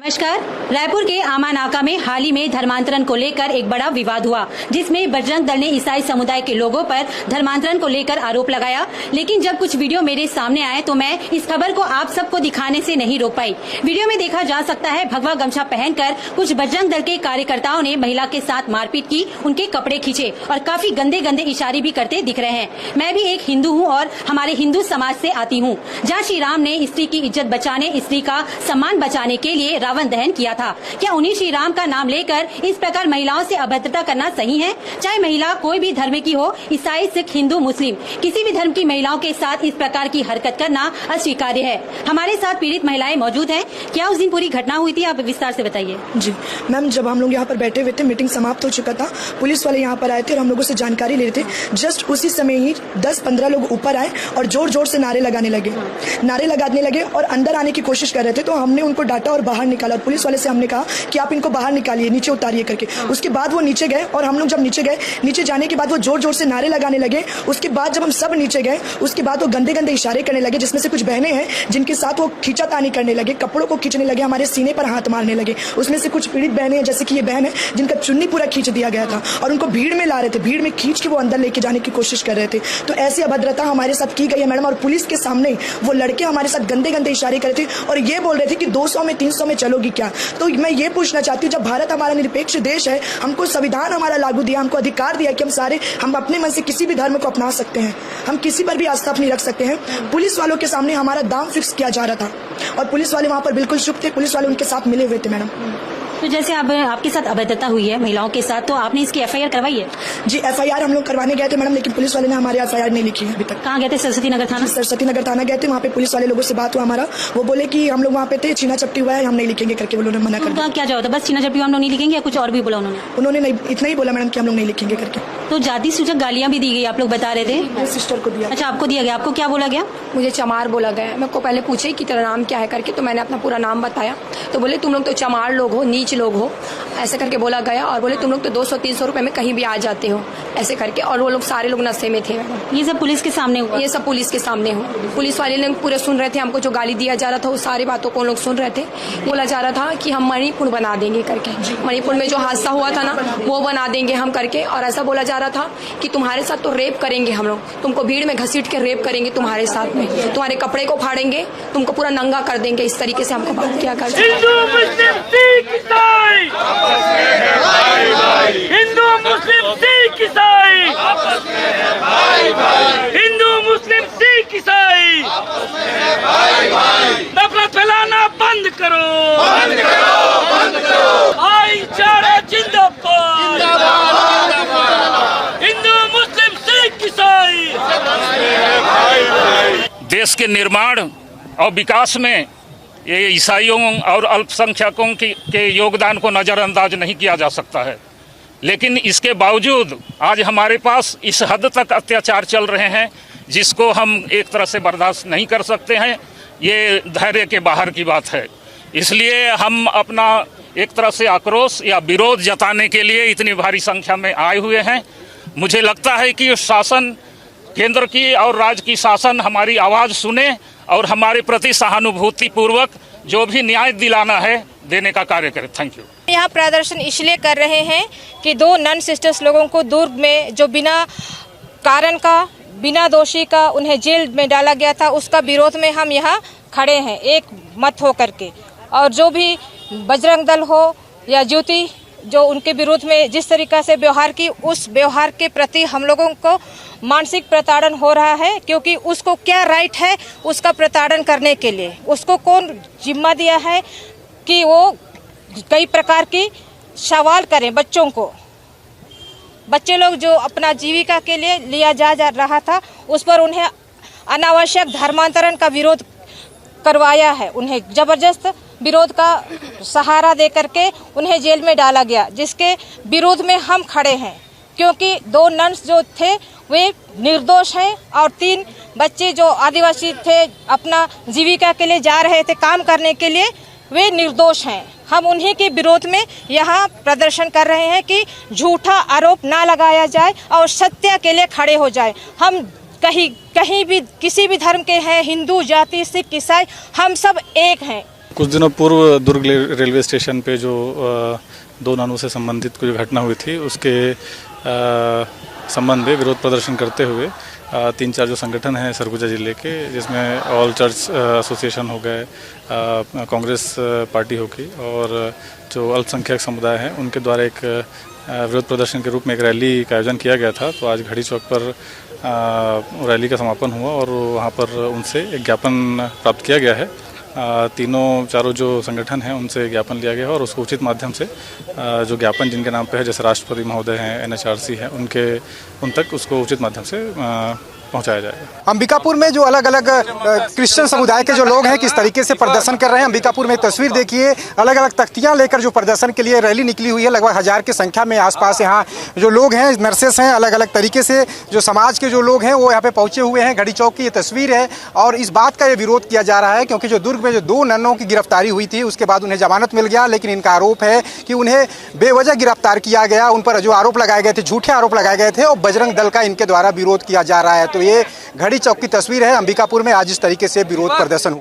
नमस्कार। रायपुर के आमा नाका में हाल ही में धर्मांतरण को लेकर एक बड़ा विवाद हुआ, जिसमें बजरंग दल ने ईसाई समुदाय के लोगों पर धर्मांतरण को लेकर आरोप लगाया। लेकिन जब कुछ वीडियो मेरे सामने आए तो मैं इस खबर को आप सबको दिखाने से नहीं रोक पाई। वीडियो में देखा जा सकता है भगवा गमछा पहनकर कुछ बजरंग दल के कार्यकर्ताओं ने महिला के साथ मारपीट की, उनके कपड़े खींचे और काफी गंदे गंदे इशारे भी करते दिख रहे हैं। मैं भी एक हिंदू हूँ और हमारे हिंदू समाज से आती हूँ, जहाँ श्री राम ने स्त्री की इज्जत बचाने, स्त्री का सम्मान बचाने के लिए रावण दहन किया था। क्या उन्हीं श्री राम का नाम लेकर इस प्रकार महिलाओं से अभद्रता करना सही है? चाहे महिला कोई भी धर्म की हो, ईसाई, सिख, हिंदू, मुस्लिम, किसी भी धर्म की महिलाओं के साथ इस प्रकार की हरकत करना अस्वीकार्य है। हमारे साथ पीड़ित महिलाएं मौजूद हैं। क्या उस दिन पूरी घटना हुई थी, आप विस्तार से बताइए। जी मैम, जब हम लोग यहाँ पर बैठे हुए थे, मीटिंग समाप्त हो चुका था, पुलिस वाले यहाँ पर आए थे और हम लोगों से जानकारी ले रहे थे। जस्ट उसी समय ही 10-15 लोग ऊपर आए और जोर जोर से नारे लगाने लगे और अंदर आने की कोशिश कर रहे थे। तो हमने उनको डांटा और बाहर निकाला और पुलिस वाले से हमने कहा कि आप इनको बाहर निकालिए, नीचे उतारिए करके। उसके बाद वो नीचे गए और हम लोग जब नीचे गए, नीचे जाने के बाद वो जोर जोर से नारे लगाने लगे। उसके बाद जब हम सब नीचे गए, उसके बाद वो गंदे गंदे इशारे करने लगे, जिसमें से कुछ बहनें हैं जिनके साथ वो खींचातानी करने लगे, कपड़ों को खींचने लगे, हमारे सीने पर हाथ मारने लगे। उसमें से कुछ पीड़ित बहनें हैं, जैसे कि ये बहन है जिनका चुन्नी पूरा खींच दिया गया था और उनको भीड़ में ला रहे थे, भीड़ में खींच के वो अंदर लेके जाने की कोशिश कर रहे थे। तो ऐसी अभद्रता हमारे साथ की गई है मैडम। और पुलिस के सामने वो लड़के हमारे साथ गंदे गंदे इशारे कर रहे थे और ये बोल रहे थे कि 200 में 300 में चलोगी क्या। तो मैं ये पूछना चाहती हूँ, जब भारत हमारा निरपेक्ष देश है, हमको संविधान हमारा लागू दिया, हमको अधिकार दिया कि हम अपने मन से किसी भी धर्म को अपना सकते हैं, हम किसी पर भी आस्था अपनी रख सकते हैं। पुलिस वालों के सामने हमारा दाम फिक्स किया जा रहा था और पुलिस वाले वहां पर बिल्कुल चुप थे, पुलिस वाले उनके साथ मिले हुए थे मैडम। तो जैसे आपके साथ अभद्रता हुई है महिलाओं के साथ, तो आपने इसकी FIR करवाई है? जी, FIR हम लोग करवाने गए थे मैडम, लेकिन पुलिस वाले ने हमारे FIR नहीं लिखी है अभी तक। कहाँ गए थे? सरस्वती नगर थाना? सरस्वती नगर थाना गए थे, वहाँ पे पुलिस वाले लोगों से बात हुआ हमारा। वो बोले कि हम लोग वहाँ पे थे, छीना चपटी हुआ है, हम नहीं लिखेंगे करके वो लोगों ने मना कर दिया। क्या जवाब था? बस छीना चपटी हम लोग नहीं लिखेंगे या कुछ और भी बोला उन्होंने? नहीं, इतना ही बोला मैडम कि हम लोग नहीं लिखेंगे करके। तो जाति सूचक गालियाँ भी दी गई, आप लोग बता रहे थे? सिस्टर को दिया। अच्छा, आपको दिया गया। आपको क्या बोला गया? मुझे चमार बोला गया। मेरे को पहले पूछे कि तेरा नाम क्या है करके, तो मैंने अपना पूरा नाम बताया। तो बोले तुम लोग तो चमार लोग हो, नीच लोग हो, ऐसे करके बोला गया। और बोले तुम लोग तो 200-300 रुपए में कहीं भी आ जाते हो, ऐसे करके। और वो लोग सारे लोग नशे में थे। ये सब पुलिस के सामने हुआ? ये सब पुलिस के सामने हुआ। पुलिस वाले लोग पूरे सुन रहे थे, हमको जो गाली दिया जा रहा था वो सारी बातों को लोग सुन रहे थे। बोला जा रहा था कि हम मणिपुर बना देंगे करके, मणिपुर में जो हादसा हुआ था ना वो बना देंगे हम करके। और ऐसा बोला जा रहा था कि तुम्हारे साथ तो रेप करेंगे हम लोग, तुमको भीड़ में घसीट के रेप करेंगे तुम्हारे साथ में, तुम्हारे कपड़े को फाड़ेंगे, तुमको पूरा नंगा कर देंगे। इस तरीके से हमको बात किया कर। हिंदू मुस्लिम सिख ईसाई, हिंदू मुस्लिम सिख ईसाई, हिंदू मुस्लिम सिख ईसाई, नफरत फैलाना बंद करो, भाईचारा जिंदाबाद, हिंदू मुस्लिम सिख ईसाई। देश के निर्माण और विकास में ये ईसाइयों और अल्पसंख्यकों के योगदान को नज़रअंदाज नहीं किया जा सकता है। लेकिन इसके बावजूद आज हमारे पास इस हद तक अत्याचार चल रहे हैं जिसको हम एक तरह से बर्दाश्त नहीं कर सकते हैं। ये धैर्य के बाहर की बात है। इसलिए हम अपना एक तरह से आक्रोश या विरोध जताने के लिए इतनी भारी संख्या में आए हुए हैं। मुझे लगता है कि शासन, केंद्र की और राज्य की शासन हमारी आवाज़ सुने और हमारे प्रति सहानुभूति पूर्वक जो भी न्याय दिलाना है देने का कार्य करें। Thank you. यहाँ प्रदर्शन इसलिए कर रहे हैं कि 2 नन सिस्टर्स लोगों को दुर्ग में जो बिना कारण का, बिना दोषी का उन्हें जेल में डाला गया था, उसका विरोध में हम यहाँ खड़े हैं एक मत हो करके। और जो भी बजरंग दल हो या ज्योति जो उनके विरोध में जिस तरीका से व्यवहार की, उस व्यवहार के प्रति हम लोगों को मानसिक प्रताड़न हो रहा है। क्योंकि उसको क्या राइट है उसका प्रताड़न करने के लिए? उसको कौन जिम्मा दिया है कि वो कई प्रकार की सवाल करें बच्चों को? बच्चे लोग जो अपना जीविका के लिए लिया जा रहा था, उस पर उन्हें अनावश्यक धर्मांतरण का विरोध करवाया है। उन्हें जबरदस्त विरोध का सहारा दे करके उन्हें जेल में डाला गया, जिसके विरोध में हम खड़े हैं। क्योंकि 2 नन्स जो थे वे निर्दोष हैं और 3 बच्चे जो आदिवासी थे अपना जीविका के लिए जा रहे थे काम करने के लिए, वे निर्दोष हैं। हम उन्हीं के विरोध में यहाँ प्रदर्शन कर रहे हैं कि झूठा आरोप ना लगाया जाए और सत्य के लिए खड़े हो जाए। हम कहीं भी किसी भी धर्म के हैं, हिंदू, जाति, सिख, ईसाई, हम सब एक हैं। कुछ दिनों पूर्व दुर्ग रेलवे स्टेशन पे जो दो ननों से संबंधित कोई घटना हुई थी, उसके संबंध में विरोध प्रदर्शन करते हुए 3-4 जो संगठन हैं सरगुजा जिले के, जिसमें ऑल चर्च एसोसिएशन हो गए, कांग्रेस पार्टी होगी और जो अल्पसंख्यक समुदाय हैं, उनके द्वारा एक विरोध प्रदर्शन के रूप में एक रैली का आयोजन किया गया था। तो आज घड़ी चौक पर रैली का समापन हुआ और वहाँ पर उनसे एक ज्ञापन प्राप्त किया गया है। चारों जो संगठन हैं उनसे ज्ञापन लिया गया है और उसको उचित माध्यम से जो ज्ञापन जिनके नाम पे है, जैसे राष्ट्रपति महोदय हैं, NHRC है, उन तक उसको उचित माध्यम से पहुंचाया जाएगा। अंबिकापुर में जो अलग अलग क्रिश्चियन समुदाय के जो लोग हैं किस तरीके से प्रदर्शन कर रहे हैं, अंबिकापुर में तस्वीर देखिए, अलग अलग तख्तियां लेकर जो प्रदर्शन के लिए रैली निकली हुई है, लगभग 1000 की संख्या में आसपास यहाँ जो लोग हैं, नर्सेस हैं, अलग अलग तरीके से जो समाज के जो लोग हैं वो यहाँ पे पहुंचे हुए हैं। घड़ी चौक की ये तस्वीर है और इस बात का ये विरोध किया जा रहा है क्योंकि जो दुर्ग में जो 2 नन्नों की गिरफ्तारी हुई थी उसके बाद उन्हें जमानत मिल गया, लेकिन इनका आरोप है कि उन्हें बेवजह गिरफ्तार किया गया, उन पर जो आरोप लगाए गए थे, झूठे आरोप लगाए गए थे और बजरंग दल का इनके द्वारा विरोध किया जा रहा है। तो ये घड़ी चौक की तस्वीर है, अंबिकापुर में आज इस तरीके से विरोध प्रदर्शन हुआ।